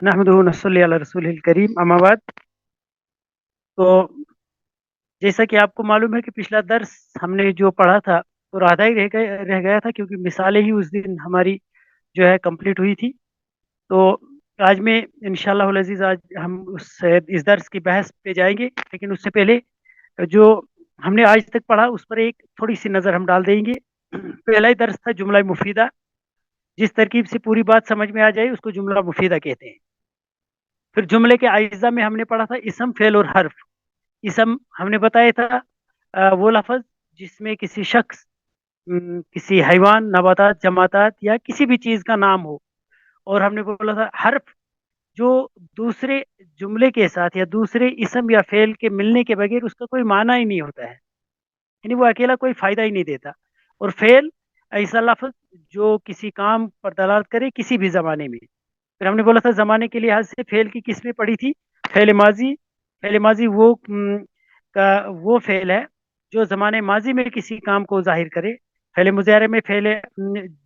نحمدہ ونصلی علی رسول الکریم اما بعد. تو جیسا کہ آپ کو معلوم ہے کہ پچھلا درس ہم نے جو پڑھا تھا وہ آدھا ہی رہ گیا تھا، کیونکہ مثالیں ہی اس دن ہماری جو ہے کمپلیٹ ہوئی تھی. تو آج میں انشاءاللہ العزیز آج ہم اس درس کی بحث پہ جائیں گے، لیکن اس سے پہلے جو ہم نے آج تک پڑھا اس پر ایک تھوڑی سی نظر ہم ڈال دیں گے. پہلا ہی درس تھا جملہ مفیدہ. جس ترکیب سے پوری بات سمجھ میں آ جائے اس کو جملہ مفیدہ کہتے ہیں. پھر جملے کے اجزاء میں ہم نے پڑھا تھا اسم، فعل اور حرف. اسم ہم نے بتایا تھا وہ لفظ جس میں کسی شخص، کسی حیوان، نباتات، جماعتات یا کسی بھی چیز کا نام ہو. اور ہم نے بولا تھا حرف جو دوسرے جملے کے ساتھ یا دوسرے اسم یا فعل کے ملنے کے بغیر اس کا کوئی معنی ہی نہیں ہوتا ہے، یعنی وہ اکیلا کوئی فائدہ ہی نہیں دیتا. اور فعل ایسا لفظ جو کسی کام پر دلالت کرے کسی بھی زمانے میں. پھر ہم نے بولا تھا زمانے کے لحاظ سے فعل کی قسمیں پڑھی تھی. فعل ماضی، فعل ماضی وہ فعل ہے جو زمانے ماضی میں کسی کام کو ظاہر کرے. فعل مضارع میں فعل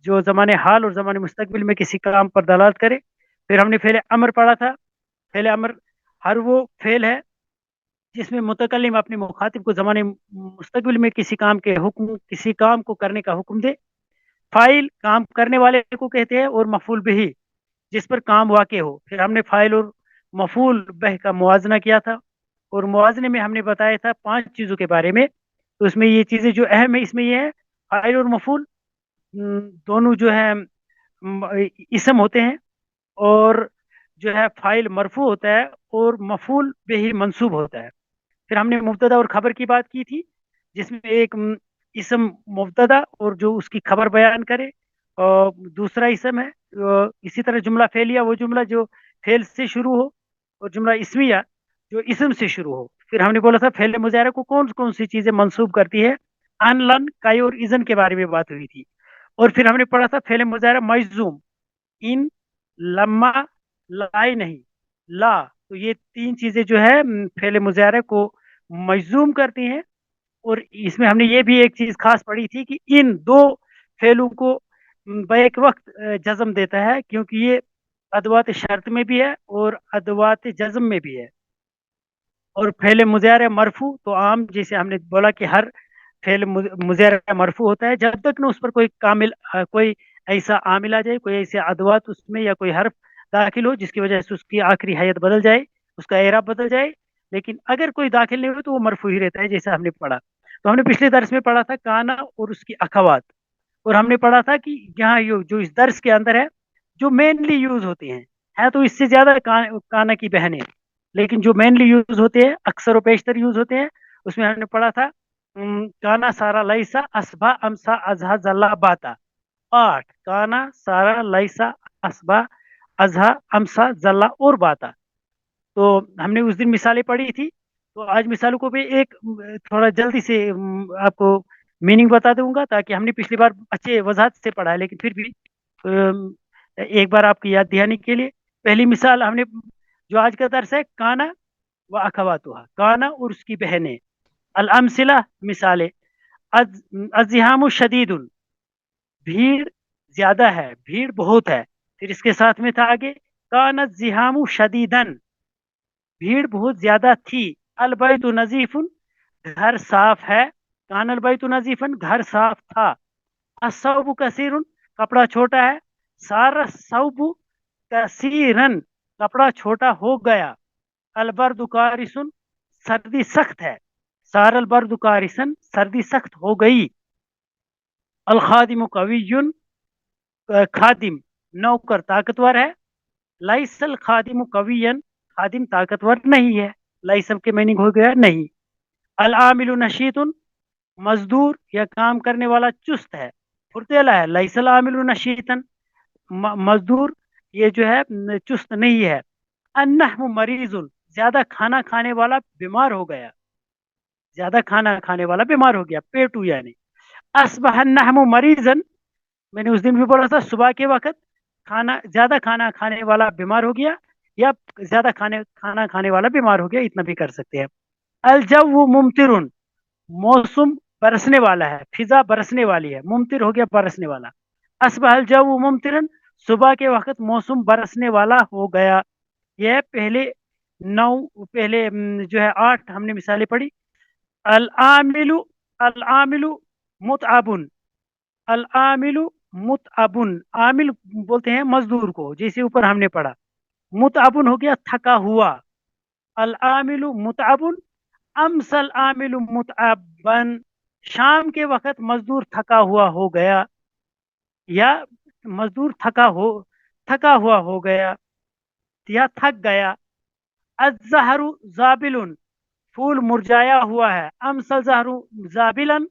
جو زمانے حال اور زمانے مستقبل میں کسی کام پر دلالت کرے. پھر ہم نے فعل امر پڑھا تھا. فعل امر ہر وہ فعل ہے جس میں متکلم اپنے مخاطب کو زمانے مستقبل میں کسی کام کو کرنے کا حکم دے. فاعل کام کرنے والے کو کہتے ہیں، اور مفعول بہ جس پر کام واقع ہو. پھر ہم نے فاعل اور مفعول بہ کا موازنہ کیا تھا، اور موازنے میں ہم نے بتایا تھا 5 چیزوں کے بارے میں. تو اس میں یہ چیزیں جو اہم ہے اس میں یہ ہے فاعل اور مفعول دونوں جو ہے اسم ہوتے ہیں، اور جو ہے فاعل مرفوع ہوتا ہے اور مفعول بہ منصوب ہوتا ہے. پھر ہم نے مبتدا اور خبر کی بات کی تھی، جس میں ایک اسم مبتدا اور جو اس کی خبر بیان کرے، اور دوسرا اسم ہے. اسی طرح جملہ فعلیہ وہ جملہ جو فعل سے شروع ہو، اور جملہ اسمیہ جو اسم سے شروع ہو. پھر ہم نے بولا تھا فعل مضارع کو کون کون سی چیزیں منسوب کرتی ہے. ان، لن، کائی اور اذن کے بارے میں بات ہوئی تھی. اور پھر ہم نے پڑھا تھا فعل مضارع مجزوم، ان، لما، لائے نہیں، لا. تو یہ 3 چیزیں جو ہے فعل مضارع کو مجزوم کرتی ہیں. اور اس میں ہم نے یہ بھی ایک چیز خاص پڑھی تھی کہ ان 2 فعلوں کو بیک وقت جزم دیتا ہے، کیونکہ یہ ادوات شرط میں بھی ہے اور ادوات جزم میں بھی ہے. اور فعل مضارع مرفوع تو عام، جیسے ہم نے بولا کہ ہر فعل مضارع مرفوع ہوتا ہے جب تک نہ اس پر کوئی ایسا عامل آ جائے، کوئی ایسے ادوات اس میں یا کوئی حرف داخل ہو جس کی وجہ سے اس کی آخری حیت بدل جائے، اس کا اعراب بدل جائے. لیکن اگر کوئی داخل نہیں ہو تو وہ مرفوع ہی رہتا ہے، جیسا ہم نے پڑھا. تو ہم نے پچھلے درس میں پڑھا تھا کانا اور اس کی اخوات. اور ہم نے پڑھا تھا کہ یہاں جو اس درس کے اندر ہے جو مینلی یوز ہوتے ہیں تو اس سے زیادہ کانا کی بہنیں، لیکن جو مینلی یوز ہوتے ہیں اکثر و بیشتر یوز ہوتے ہیں اس میں ہم نے پڑھا تھا کانا سارا لائسا اسبا امسا ازہا زلا باتا. 8 کانا سارا لائسا اسبا ازہا امسا زلا اور باتا. تو ہم نے اس دن مثالیں پڑھی تھی. تو آج مثالوں کو بھی ایک تھوڑا جلدی سے آپ کو میننگ بتا دوں گا، تاکہ ہم نے پچھلی بار اچھے وضاحت سے پڑھا ہے لیکن پھر بھی ایک بار آپ کی یاد دہانی کے لیے. پہلی مثال ہم نے جو آج کا درس ہے کانا و اخواتها، کانا اور اس کی بہنیں. الامثلہ مثالیں، الزحام شدید، بھیڑ زیادہ ہے، بھیڑ بہت ہے. پھر اس کے ساتھ میں تھا آگے کان الزحام شدیدن، بھیڑ بہت زیادہ تھی. البیت نظیف، گھر صاف ہے. کان البیت نظیفن، گھر صاف تھا. الثوب کثیر، کپڑا چھوٹا ہے. سار الثوب کثیرن، کپڑا چھوٹا ہو گیا. البرد کارسن، سردی سخت ہے. سار البرد کارسن، سردی سخت ہو گئی. الخادم قوی، خادم نوکر طاقتور ہے. لائس الخادم قویا، خادم طاقتور نہیں ہے. لائسم کے میننگ ہو گیا نہیں. العامل نشیط، مزدور یا کام کرنے والا چست ہے، پھرتیلا ہے. لائس العامل نشیطا، مزدور یہ جو ہے چست نہیں ہے. النحم مریض، زیادہ کھانا کھانے والا بیمار ہو گیا. زیادہ کھانا کھانے والا بیمار ہو گیا، پیٹو یعنی. اصبح النحم مریضا، میں نے اس دن بھی بولا تھا صبح کے وقت زیادہ کھانا کھانے والا بیمار ہو گیا، یا زیادہ کھانا کھانے والا بیمار ہو گیا، اتنا بھی کر سکتے ہیں. الجو ممطر، موسم برسنے والا ہے، فضا برسنے والی ہے. ممطر ہو گیا برسنے والا. اصبح الجو ممطرا، صبح کے وقت موسم برسنے والا ہو گیا. ये पहले 9, पहले जो है 8 हमने मिसालें पढ़ी। अल आमिलु, अल आमिलु मुतअबुन, अल आमिलु मुतअबुन, आमिल बोलते हैं मजदूर को, जैसे ऊपर हमने पढ़ा। मुतअबुन हो गया थका हुआ, अल आमिलु मुतअबुन, अमसल आमिलु मुतअबन, शाम के वक्त मजदूर थका हुआ हो गया, या मजदूर थका हुआ हो गया, या थक गया। अज़हरु जाबिलुन, फूल मुरझाया हुआ है। अमसल जहरू जाबिलन,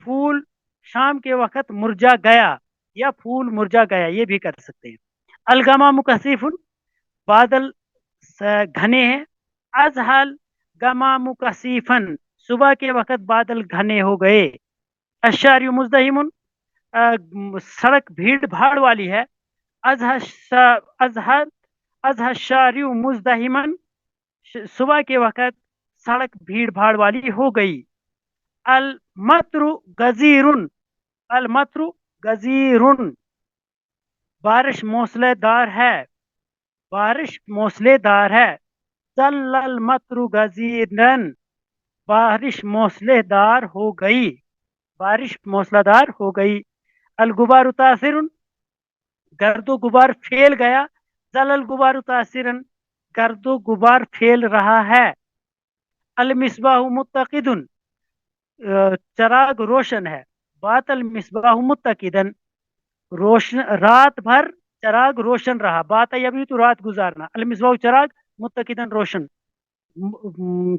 फूल शाम के वक्त मुरझा गया, या फूल मुरझा गया, ये भी कर सकते हैं। अलगमा मुकसीफुन, बादल घने हैं। अजहल गमा मुकसीफन, सुबह के वक्त बादल घने हो गए। अशारी मुजदहिमुन, सड़क भीड़ भाड़ वाली है। अजहर अजहशारी मुजदहिमन, सुबह के वक्त सड़क भीड़ भाड़ वाली हो गई। अल मत्रु गजीरुन, अल मत्रु गजीरुन, बारिश मौसलेदार है, बारिश मौसलेदार है। जल्लल मत्रु गजीरन, बारिश मौसलेदार हो गई, बारिश मौसलाधार हो गई। अल गुबार तासिरुन, गर्दो गुबार फैल गया। जलल गुबार तासिरन, गर्दो गुबार फैल रहा है। अल मिसबाह मुत्तकिदुन, चराग रोशन है। बातल मिसबाह मुत्तकिदन, रोशन रात भर चराग रोशन रहा। बात अभी तो रात गुजारना। अल मिसबाह चराग, मुत्तकिदन रोशन,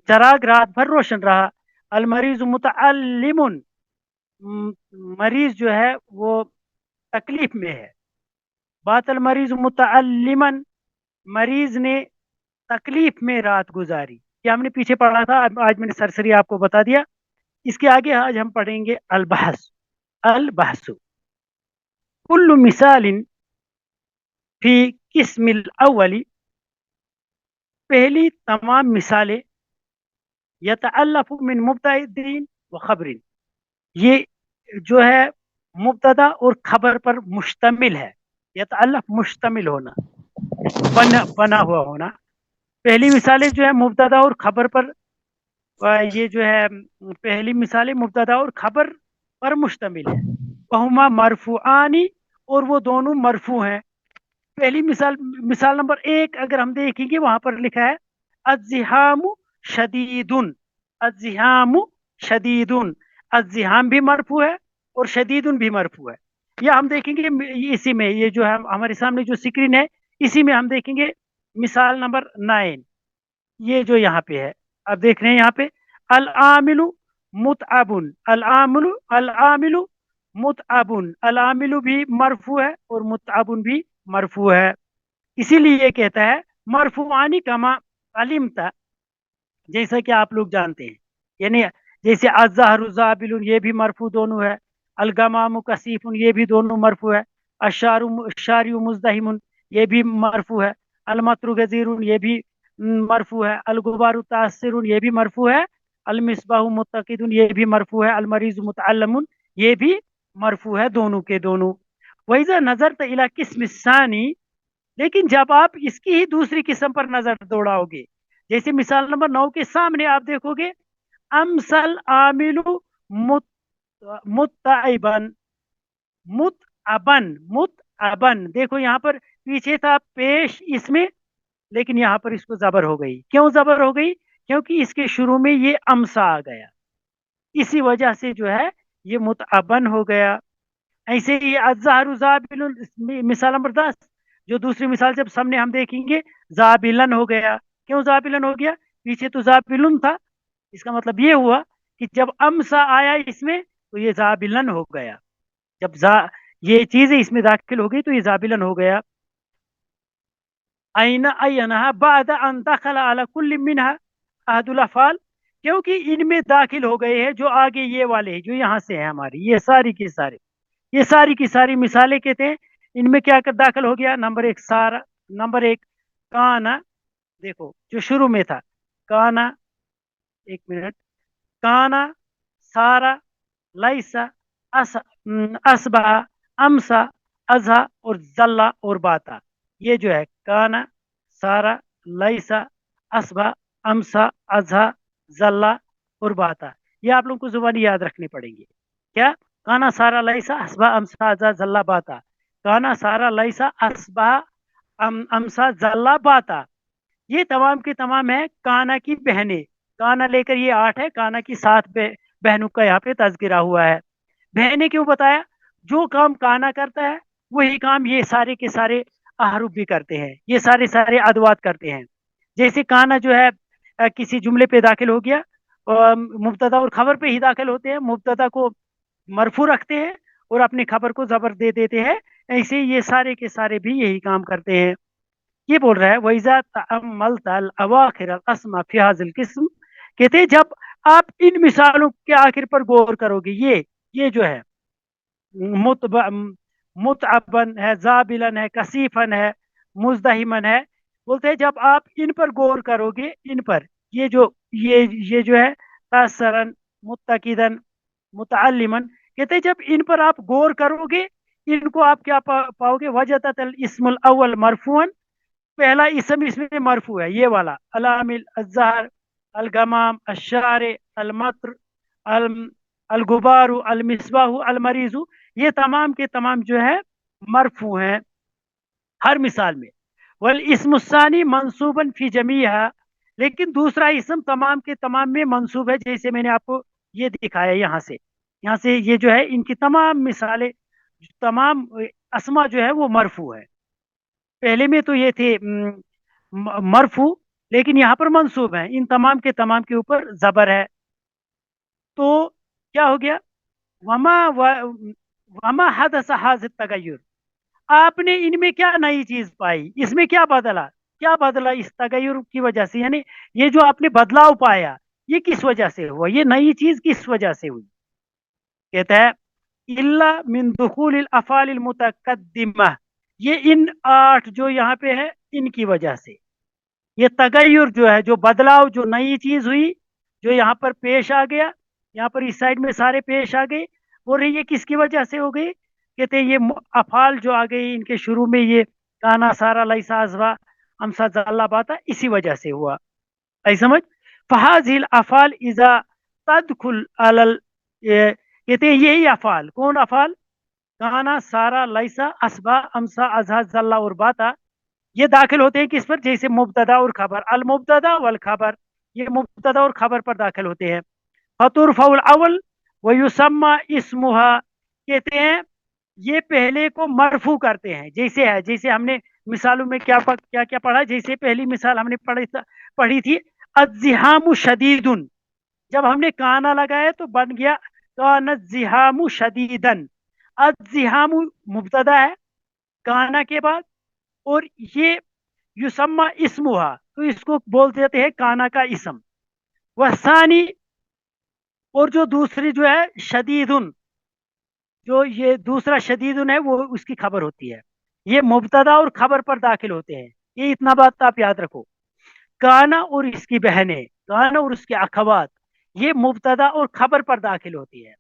चराग रात भर रोशन रहा। अल मरीज मुतअल्लिमुन, मरीज जो है वो तकलीफ में है। बातल मरीज मुतअल्लिमन, मरीज ने तकलीफ में रात गुजारी। ये हमने पीछे पढ़ा था, आज मैंने सरसरी आपको बता दिया। इसके आगे आज हम पढ़ेंगे अल बहस। अल बहसु कुल्लु मिसालिन फी किस्मिल अव्वली, पहली तमाम मिसालें यतअल्लफु मिन मुब्तदिन व खबरिन, ये जो है मुब्तदा और खबर पर मुश्तमिल है। यतअल्लफ मुश्तमिल होना, बना हुआ होना। पहली मिसालें जो है मुब्तदा और खबर पर, ये जो है पहली मिसालें मुब्तदा और खबर पर मुश्तमिल है। वहुमा मरफूआनी, और वो दोनों मरफू हैं। पहली मिसाल, मिसाल नंबर 1 अगर हम देखेंगे, वहां पर लिखा है अज़्ज़िहामु शदीदुन, अज़्ज़िहामु शदीदुन। अज़्ज़िहाम भी मरफू है और शदीदुन भी मरफू है। या हम देखेंगे इसी में, ये जो है हमारे सामने जो स्क्रीन है, इसी में हम देखेंगे मिसाल नंबर 9, ये जो यहाँ पे है, आप देख रहे हैं यहाँ पे अल आमिलु मुतअबुन, अल आमिलु मुतअबुन, अल आमिलु भी मरफू है और मुतअबुन भी मरफू है। इसीलिए ये कहता है मरफूआनी कमा अलिमता, जैसा कि आप लोग जानते हैं। यानी जैसे अज़हरु ज़ाबिलुन, ये भी मरफू दोनों है। अलगमामु कसीफुन, ये भी दोनों मरफू है। अशारियु मुज़दहिमुन, ये भी मरफू है। अलमतरु गजीरुन, ये भी मरफू है। अलगुबारु तासिरुन, ये भी मरफू है। अलमिसबाहु मुत्तकिदुन, ये भी मरफू है। अलमरीज़ु मुतअल्लमुन, ये भी मरफू है, दोनों के दोनों। वइज़ा नज़रत इला किस्म सानी, लेकिन जब आप इसकी ही दूसरी किस्म पर नजर दौड़ाओगे, जैसे मिसाल नंबर 9 के सामने आप देखोगे अमसल आमिलु मुत मुतअबन, मुतअबन, देखो यहाँ पर पीछे था पेश इसमें, लेकिन यहाँ पर इसको जबर हो गई। क्यों जबर हो गई? क्योंकि इसके शुरू में ये अमसा आ गया, इसी वजह से जो है ये मुतअबन हो गया। ऐसे ही अज़्ज़ाहरु ज़ाबिलुन, मिसाल नंबर 10, जो दूसरी मिसाल जब सामने हम देखेंगे, ज़ाबिलन हो गया। क्यों ज़ाबिलन हो गया? पीछे तो ज़ाबिलुन था। इसका मतलब ये हुआ कि जब अमसा आया इसमें, तो ये ज़ाबिलन हो गया। जब ये चीजें इसमें दाखिल हो गई तो ये ज़ाबिलन हो गया। आइना अयनहा बाद अन दखल अला कुल्ली मिनहा अहदुल अफ़ाल, क्योंकि इनमें दाखिल हो गए हैं जो आगे ये वाले हैं, जो यहाँ से है हमारी, ये सारी की सारी, ये सारी की सारी मिसालें कहते हैं। इनमें क्या कर दाखिल हो गया? नंबर 1 सारा, नंबर 1 काना, देखो जो शुरू में था काना, एक मिनट, काना, सारा, लाइसा, असबा, अमसा, अजहा और जल्ला और बाता, ये जो है काना, सारा, लैसा, असबा, अमसा, अजहा, जल्ला और बाता। ये आप लोगों को जुबानी याद रखने पड़ेंगे। क्या? काना सारा लैसा असबा अमसा अजहा जल्ला बाता। काना सारा लैसा असबा अमसा जल्ला बाता। ये तमाम के तमाम है काना की बहनें। काना लेकर ये 8 है, काना की 7 बहनों का यहाँ पे तज़किरा हुआ है। बहनें क्यों बताया? जो काम काना करता है वही काम ये सारे के सारे अहरूफ भी करते हैं, ये सारे सारे अदवात करते हैं। जैसे काना जो है किसी जुमले पे दाखिल हो गया, मुब्तदा और खबर पे ही दाखिल होते हैं, मुब्तदा को मरफू रखते हैं और अपने खबर को जबर दे देते हैं। ऐसे ये सारे के सारे भी यही काम करते हैं। ये बोल रहा है वैजा तअम्मलत अल अवाखिर अल अस्मा फी हाजिल किस्म, कहते हैं जब आप इन मिसालों के आखिर पर गौर करोगे, ये जो है मुतब मुतअबन है, जाबिलन है, कसीफन है, मुजदहिमन है, बोलते हैं जब आप इन पर गौर करोगे, इन पर, ये जो ये जो है तासरन, मुत्तकिदन, मुतअल्लिमन, कहते हैं जब इन पर आप गौर करोगे, इनको आप क्या पाओगे? वजदतल इस्मुल अव्वल मरफूअन, पहला इसम इसमें मरफू है, ये वाला, अलामिल, अजहर, अलगमाम, अशारे, अलमत्र, अल अलगुबारू, अलमिसबाहू, अलमरीजू, ये तमाम के तमाम जो है मरफू हैं हर मिसाल में। वल इसमुस्सानी मंसूबन फी जमीहा, लेकिन दूसरा इसम तमाम के तमाम में मंसूब है, जैसे मैंने आपको ये दिखाया यहाँ से ये जो है इनकी तमाम मिसालें, तमाम असमा जो है वो मरफू है। पहले में तो ये थे मरफू, लेकिन यहाँ पर मंसूब है, इन तमाम के तमाम के ऊपर जबर है। तो क्या हो गया? वमा हदस हाजिर तगय्युर, आपने इनमें क्या नई चीज पाई, इसमें क्या बदला? क्या बदला इस तगय्युर की वजह से? यानी ये जो आपने बदलाव पाया, ये किस वजह से हुआ? ये नई चीज किस वजह से हुई? कहता है इल्ला मिन दुखूल अफाल मुतकद्दिमा, ये इन 8 जो यहाँ पे है इनकी वजह से, ये तगय्युर जो है, जो बदलाव, जो नई चीज हुई, जो यहाँ पर पेश आ गया, यहाँ पर इस साइड में सारे पेश आ गए, और ये किसकी वजह से हो गई? कहते हैं ये अफाल जो आ गई इनके शुरू में, ये काना सारा लैसा अजवा अमसा जल्ला बाता, इसी वजह से हुआ। आई समझ? फहाजिल अफाल इजा तदखुल अलल, कहते हैं यही अफाल, कौन अफाल? काना सारा लैसा असबा अमसा अजहा जल्ला और बाता, ये दाखिल होते हैं किस पर? जैसे मुब्तदा और खबर, अल मुब्तदा वल खबर, ये मुब्तदा और खबर पर दाखिल होते हैं। फतुर फउल अवल व युसम्मा इस्मुहा, कहते हैं ये पहले को मरफू करते हैं, जैसे है, जैसे हमने मिसालों में क्या क्या क्या पढ़ा, जैसे पहली मिसाल हमने पढ़ी थी अज्जिहामु शदीदुन, जब हमने काना लगाया तो बन गया कान जिहामु शदीदन। अज्जिहामु मुब्तदा है काना के बाद, और ये युसम्मा इस्मुहा, तो इसको बोल देते हैं काना का इसम। वसानी, और जो दूसरी जो है शदीदुन, जो ये दूसरा शदीदुन है वो उसकी खबर होती है। ये मुब्तदा और खबर पर दाखिल होते हैं, ये इतना बात आप याद रखो। काना और इसकी बहनें, काना और उसके अखवात, ये मुब्तदा और खबर पर दाखिल होती है।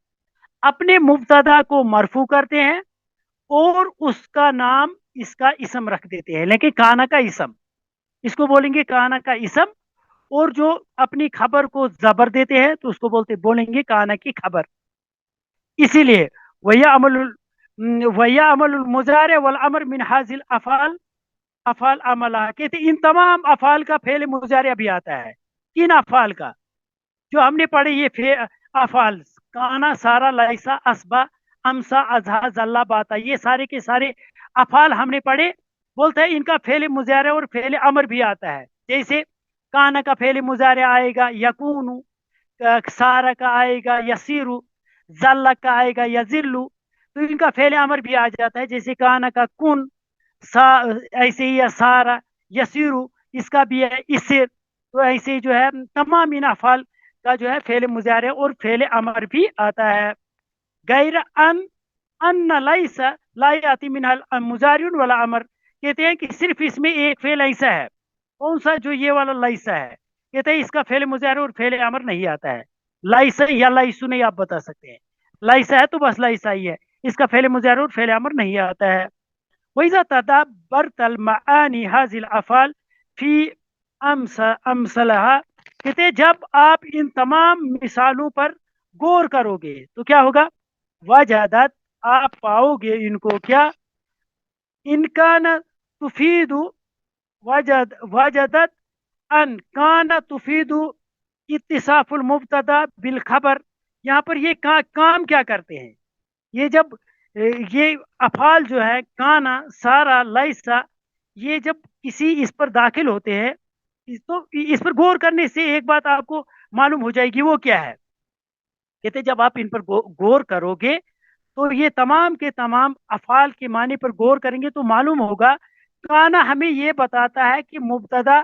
अपने मुब्तदा को मरफू करते हैं और उसका नाम इसका इसम रख देते हैं, लेकिन काना का इसम, इसको बोलेंगे काना का इसम। और जो अपनी खबर को जबर देते हैं तो उसको बोलेंगे काना की खबर। इसीलिए वया अमल मुजारे वल अमर मिन हाजिल अफाल, अफाल अमला, कहते इन तमाम अफाल का फेल मुजारे भी आता है। किन अफाल का? जो हमने पढ़े ये अफाल, काना सारा लाइसा असबा अमसा अजहा जल्ला बाता, ये सारे के सारे अफाल हमने पढ़े। बोलते हैं इनका फेल मुजारे और फेल अमर भी आता है। जैसे काना का फेल मुजारे आएगा यकूनु, सारा का आएगा यसीरु, जल्ला का आएगा यजिल्लु, तो इनका फेल अमर भी आ जाता है। जैसे काना का कुन, सा, ऐसे ही सारा, यसीरु, इसका भी है इसर। तो ऐसे ही जो है तमाम इन अफाल का जो है फेल मुजारे और फेल अमर भी आता है। गैर अन लाइसा लायाती मिनल मुजारिन वाला अमर, कहते हैं कि सिर्फ इसमें एक फेल ऐसा है, कौन सा? जो ये वाला लाइसा है, कहते हैं इसका फेल मुजारे और फेल अमर नहीं आता है। लाइसा या लाइसु नहीं आप बता सकते हैं, लाइसा है तो बस लाइसा ही है, इसका फेल मुजारे और फेल अमर नहीं आता है। वैसा तदाब्बरत अल मानी हाजिल अफाल, फी अमसलहा, कहते जब आप इन तमाम मिसालों पर गौर करोगे तो क्या होगा, वजदत, आप पाओगे इनको, क्या, इनका न तुफीदु, वजदत अन कान तुफीदु इत्तिसाफुल मुब्तदा बिल खबर। यहाँ पर ये काम क्या करते हैं, ये जब ये अफाल जो है काना, सारा, लाइसा, ये जब किसी इस पर दाखिल होते हैं, तो इस पर गौर करने से एक बात आपको मालूम हो जाएगी, वो क्या है, कहते जब आप इन पर गौर करोगे तो ये तमाम के तमाम अफाल के मानी पर गौर करेंगे तो मालूम होगा, काना हमें ये बताता है कि मुब्तदा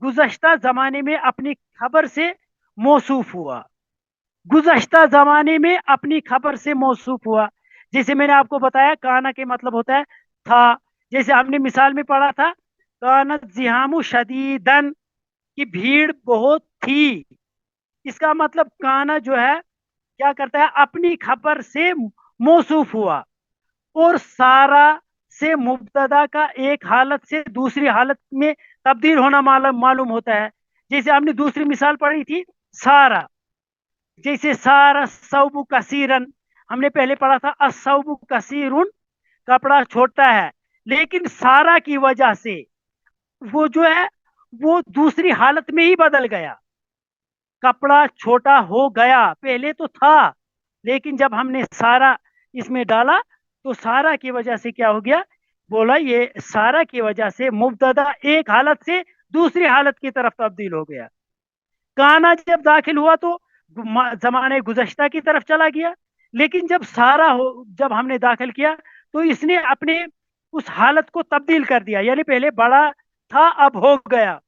गुज़श्ता जमाने में अपनी खबर से मौसूफ हुआ, गुज़श्ता जमाने में अपनी खबर से मौसूफ हुआ। जैसे मैंने आपको बताया काना के मतलब होता है था, जैसे हमने मिसाल में पढ़ा था, कानत जिहामु शदीदन, की भीड़ बहुत थी, इसका मतलब काना जो है क्या करता है, अपनी खबर से मौसूफ हुआ। और सारा से मुब्तदा का एक हालत से दूसरी हालत में तब्दील होना मालूम होता है। जैसे हमने दूसरी मिसाल पढ़ी थी सारा, जैसे सारा सौबु कसीरन, हमने पहले पढ़ा था असौबु कसीरुन, कपड़ा छोटा है, लेकिन सारा की वजह से वो जो है वो दूसरी हालत में ही बदल गया, कपड़ा छोटा हो गया, पहले तो था लेकिन जब हमने सारा इसमें डाला तो सारा की वजह से क्या हो गया, बोला ये सारा की वजह से मुब्तदा एक हालत से दूसरी हालत की तरफ तब्दील हो गया। काना जब दाखिल हुआ तो जमाने गुज़श्ता की तरफ चला गया, लेकिन जब सारा हो जब हमने दाखिल किया तो इसने अपने उस हालत को तब्दील कर दिया, यानी पहले बड़ा था अब हो गया।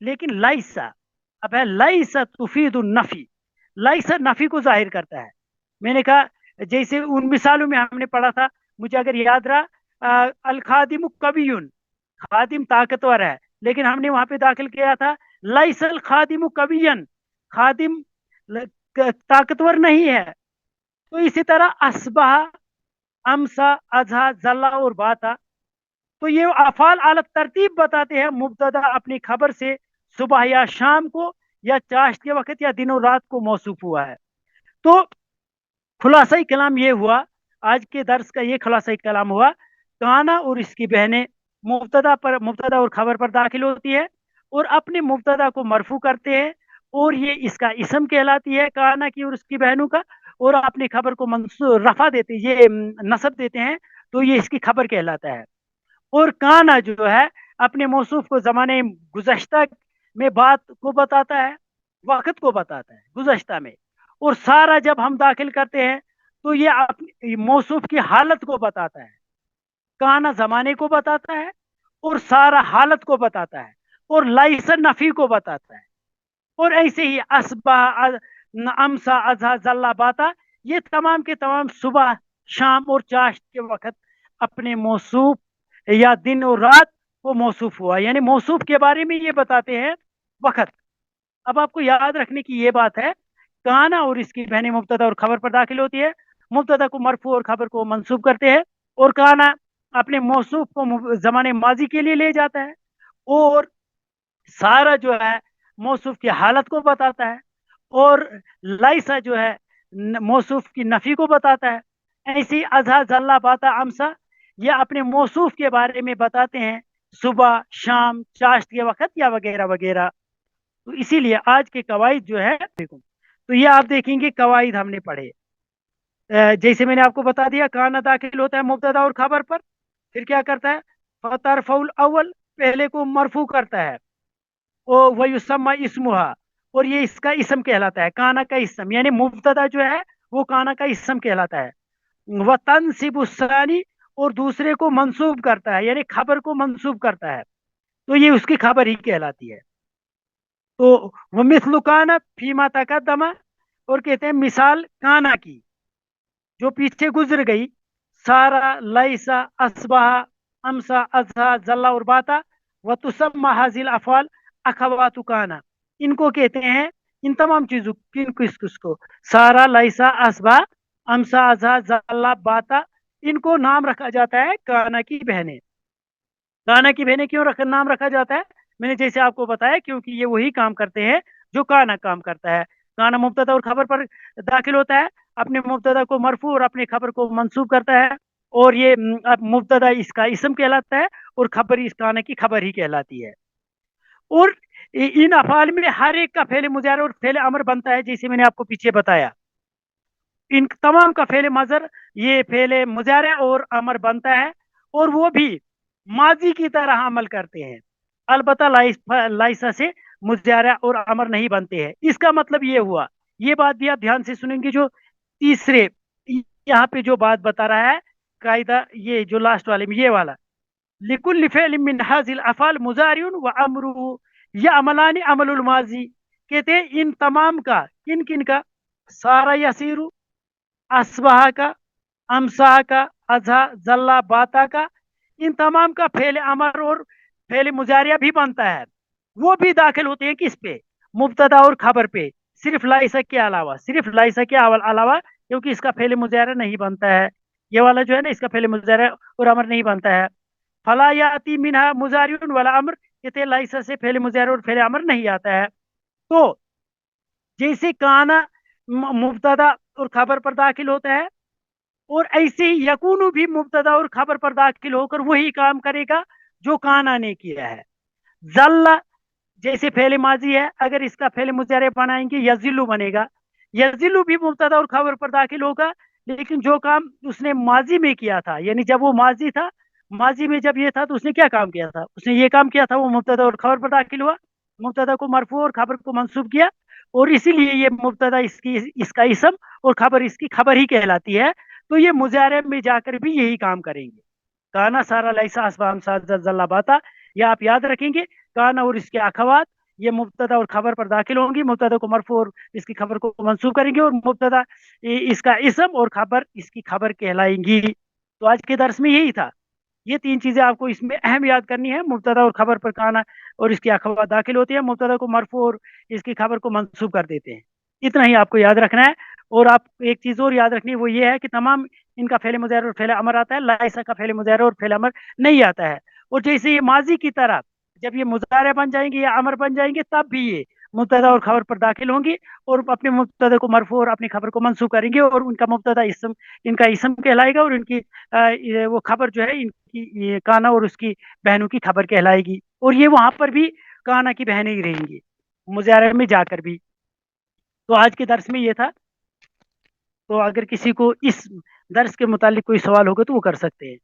लेकिन लाइसा, अब है लाइसा तुफीदु नफी, लाइसा नफी को जाहिर करता है। मैंने कहा जैसे उन मिसालों में हमने पढ़ा था, मुझे अगर याद रहा, अल खादिम कवियुन, खादिम ताकतवर है, लेकिन हमने वहां पे दाखिल किया था लाइसल खादिम कवियन, खादिम ताकतवर नहीं है। तो इसी तरह असबह, अमसा, अजहा, जल्ला और बाता, तो ये अफाल अलग तरतीब बताते हैं, मुब्तदा अपनी खबर से सुबह या शाम को या चाश्त के वक्त या दिनों रात को मौसूफ हुआ है। तो खुलासा कलाम ये हुआ, आज के दर्स का ये खुलासा कलाम हुआ, काना और इसकी बहनें मुब्तदा और खबर पर दाखिल होती है और अपने मुब्तदा को मरफू करते हैं, और ये इसका इसम कहलाती है काना की और उसकी बहनों का, और अपनी खबर को रफा देते, ये नसब देते हैं, तो ये इसकी खबर कहलाता है। और काना जो है अपने मौसूफ को जमाने गुज़श्ता में बात को बताता है, वक्त को बताता है गुज़श्ता में। और सारा जब हम दाखिल करते हैं तो ये अपनी मौसूफ की हालत को बताता है, काना जमाने को बताता है और सारा हालत को बताता है, और लाइसा नफी को बताता है। और ऐसे ही असबा, अमसा, अजहा, जल्ला, बाता, ये तमाम के तमाम सुबह, शाम और चाश्त के वक्त अपने मौसूफ या दिन और रात को मौसूफ हुआ, यानी मौसूफ के बारे में ये बताते हैं वक्त। अब आपको याद रखने की ये बात है, काना और इसकी बहनें मुब्तदा और खबर पर दाखिल होती है, मुब्तदा को मरफू और खबर को मंसूब करते हैं, और काना अपने मौसूफ को जमाने माजी के लिए ले जाता है, और सारा जो है मौसूफ की हालत को बताता है, और लाइसा जो है मौसूफ की नफी को बताता है। ऐसी अजहा, जल्ला, बाता, अमसा, ये अपने मौसूफ के बारे में बताते हैं सुबह, शाम, चाश्त के वक्त या वगैरह वगैरह। तो इसीलिए आज के कवायद जो है देखो, तो ये आप देखेंगे कवायद हमने पढ़े, जैसे मैंने आपको बता दिया, काना दाखिल होता है मुब्तदा और खबर पर, फिर क्या करता है, फतरफउल अव्वल, पहले को मरफू करता है, ओ वयुसम्मा इस्मुहा, और ये इसका इसम कहलाता है, काना का इसम, यानी मुब्तदा जो है वो काना का इसम कहलाता है। व तनसिबु सानी, और दूसरे को मंसूब करता है, यानी खबर को मंसूब करता है, तो ये उसकी खबर ही कहलाती है। तो वह मिसलु काना फीमा तकद्दमा, और कहते हैं मिसाल काना की जो पीछे गुजर गई, सारा, लाइसा, असबाहा, अमसा, अजहा, जल्ला और बाता, व तुसम्मा हाजिल अफाल अखवातु काना, इनको कहते हैं, इन तमाम चीजों किन किस किसको, सारा, लाइसा, असबा, अमसा, अजहा, जल्ला, बाता, इनको नाम रखा जाता है काना की बहनें। काना की बहनें क्यों नाम रखा जाता है, मैंने जैसे आपको बताया, क्योंकि ये वही काम करते हैं जो काना काम करता है। काना मुब्तदा और खबर पर दाखिल होता है, अपने मुब्तदा को मरफू और अपने खबर को मंसूब करता है, और ये अब मुब्तदा इसका इसम कहलाता है, और खबर इस काना की खबर ही कहलाती है। और इन अफाल में हर एक का फेल मुजारे और फेल अमर बनता है, जैसे मैंने आपको पीछे बताया। इन तमाम का फेल मजर, ये फेल मुजारे और अमर बनता है, और वो भी माजी की तरह अमल करते हैं। अलबत्ता लाइसा से मुजारा और अमर नहीं बनते हैं। इसका मतलब ये हुआ, ये बात भी आप ध्यान से सुनेंगे, जो तीसरे यहाँ पे जो बात बता रहा है कायदा, ये जो लास्ट वाले में ये वाला, लिकुल फ़िल मिन हाज़िल अफ़ाल मुज़ारिउन व अमरुहु, या अमलानी अमलुल माजी। कहते हैं इन तमाम का, किन किन का, सारा यसीरु, असबहा का, अमसा का, अजहा, जल्ला, बाता का, इन तमाम का फेल अमर और फेल मुजारिया भी बनता है। वो भी दाखिल होते हैं किस पे, मुब्तदा और खबर पे, सिर्फ लाइसा के अलावा, सिर्फ लाइसा के अलावा, क्योंकि इसका फेल मुजारा नहीं बनता है। ये वाला जो है ना, इसका फेल मुजारा और अमर नहीं बनता है। फला याती मिनहा मुजारिउन वाला अमर, कहते लाइसा से फेल मुजारा और फेल अमर नहीं आता है। तो जैसे काना मुब्तदा और खबर पर दाखिल होता है, और ऐसे ही यकूनु भी मुब्तदा और खबर पर दाखिल होकर वही काम करेगा जो काना ने किया है। जल्ला जैसे फेल माजी है, अगर इसका फेल मुजारे बनाएंगे यजिल्लु बनेगा। यजिल्लु भी मुब्तदा और खबर पर दाखिल होगा, लेकिन जो काम उसने माजी में किया था, यानी जब वो माजी था, माजी में जब ये था, तो उसने क्या काम किया था, उसने ये काम किया था, वो मुब्तदा और खबर पर दाखिल हुआ, मुब्तदा को मरफू और खबर को मंसूब किया, और इसीलिए ये मुब्तदा इसकी इसका इसम और खबर इसकी खबर ही कहलाती है। तो ये मुजारे में जाकर भी यही काम करेंगे। काना सारा लैसा असबाम जल्ला बाता, या आप याद रखेंगे, काना और इसके अखवात ये मुब्तदा और खबर पर दाखिल होंगी, मुब्तदा को मरफू और इसकी खबर को मंसूब करेंगे, और मुब्तदा इसका इसम और खबर इसकी खबर कहलाएंगी। तो आज के दर्स में यही था। ये तीन चीजें आपको इसमें अहम याद करनी है। मुब्तदा और खबर पर काना और इसकी अखबार दाखिल होती है, मुब्तदा को मरफू और इसकी खबर को मंसूब कर देते हैं। इतना ही आपको याद रखना है। और आप एक चीज और याद रखनी है, वो ये है कि तमाम इनका फेल मुज़ारे और फेल अमर आता है, लाइसा का फेल मुज़ारे और फेल अमर नहीं आता है। और जैसे ये माजी की तरह जब ये मुज़ारे बन जाएंगे या अमर बन जाएंगे, तब भी ये मुब्तदा और खबर पर दाखिल होंगी, और अपने मुब्तदा को मरफू और अपनी खबर को मंसूब करेंगे, और उनका मुब्तदा इसम इनका इसम कहलाएगा, और इनकी वो खबर जो है इनकी, ये काना और उसकी बहनों की खबर कहलाएगी। और ये वहां पर भी काना की बहनें ही रहेंगी, मुजारे में जाकर भी। तो आज के दर्स में ये था। तो अगर किसी को इस दर्स के मुतालिक कोई सवाल होगा तो वो कर सकते हैं।